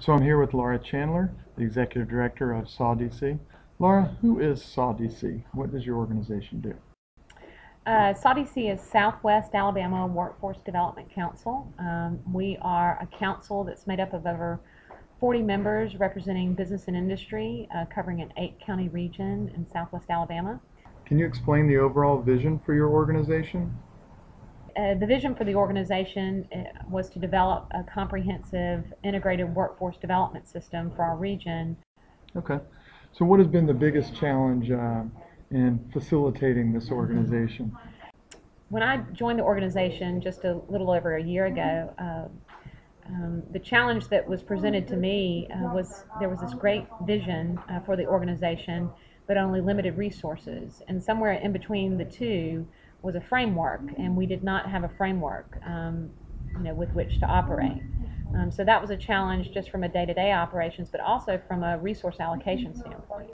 So I'm here with Laura Chandler, the Executive Director of SAWDC. Laura, who is SAWDC? What does your organization do? SAWDC is Southwest Alabama Workforce Development Council. We are a council that's made up of over 40 members representing business and industry, covering an 8-county region in Southwest Alabama. Can you explain the overall vision for your organization? The vision for the organization was to develop a comprehensive integrated workforce development system for our region. Okay. So what has been the biggest challenge in facilitating this organization? When I joined the organization just a little over a year ago, the challenge that was presented to me was there was this great vision for the organization, but only limited resources. And somewhere in between the two was a framework, and we did not have a framework with which to operate. So that was a challenge just from a day-to-day operations, but also from a resource allocation standpoint.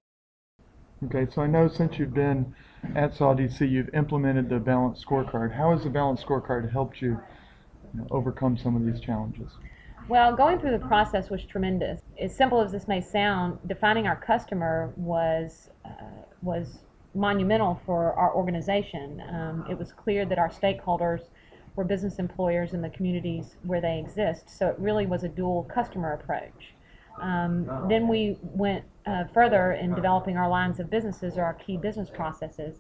Okay, so I know since you've been at SAWDC, you've implemented the balanced scorecard. How has the balanced scorecard helped you, overcome some of these challenges? Well, going through the process was tremendous. As simple as this may sound, defining our customer was monumental for our organization. It was clear that our stakeholders were business employers in the communities where they exist, so it really was a dual customer approach. Then we went further in developing our lines of businesses, or our key business processes.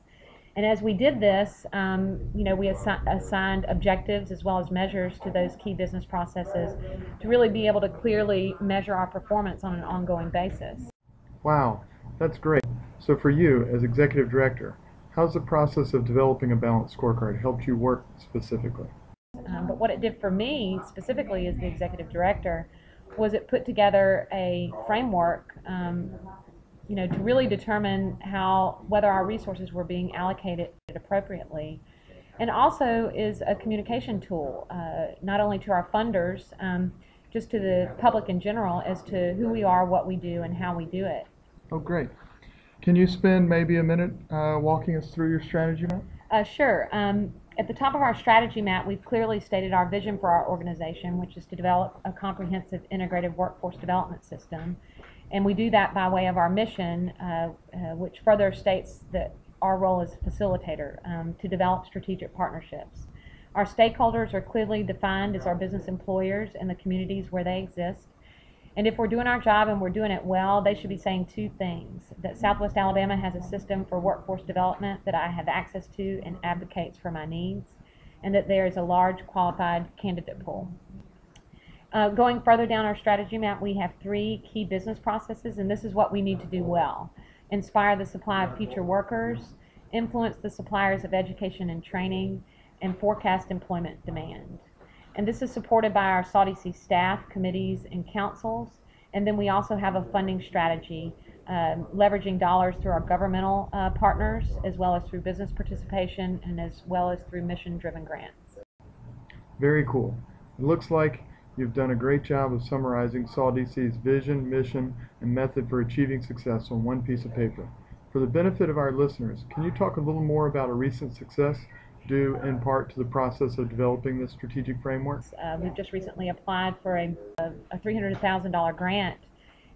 And as we did this, we assigned objectives as well as measures to those key business processes to really be able to clearly measure our performance on an ongoing basis. Wow, that's great. So for you, as Executive Director, how's the process of developing a balanced scorecard helped you work specifically? But what it did for me specifically as the Executive Director was it put together a framework to really determine whether our resources were being allocated appropriately, and also is a communication tool, not only to our funders, just to the public in general, as to who we are, what we do, and how we do it. Oh, great. Can you spend maybe a minute walking us through your strategy map? Sure. At the top of our strategy map, we've clearly stated our vision for our organization, which is to develop a comprehensive integrated workforce development system. And we do that by way of our mission, which further states that our role as a facilitator to develop strategic partnerships. Our stakeholders are clearly defined as our business employers in the communities where they exist. And if we're doing our job and we're doing it well, they should be saying two things: that Southwest Alabama has a system for workforce development that I have access to and advocates for my needs, and that there is a large qualified candidate pool. Going further down our strategy map, we have 3 key business processes, and this is what we need to do well: inspire the supply of future workers, influence the suppliers of education and training, and forecast employment demand. And this is supported by our SAWDC staff, committees, and councils. And then we also have a funding strategy, leveraging dollars through our governmental partners, as well as through business participation, and as well as through mission-driven grants. Very cool. It looks like you've done a great job of summarizing SAWDC's vision, mission, and method for achieving success on one piece of paper. For the benefit of our listeners, can you talk a little more about a recent success due in part to the process of developing this strategic framework? We've just recently applied for a $300,000 grant,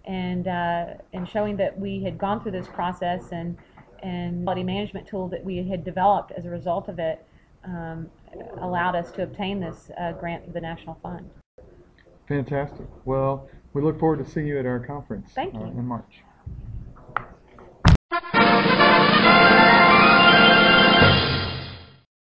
and showing that we had gone through this process and quality management tool that we had developed as a result of it allowed us to obtain this grant through the National Fund. Fantastic. Well, we look forward to seeing you at our conference Thank you. In March.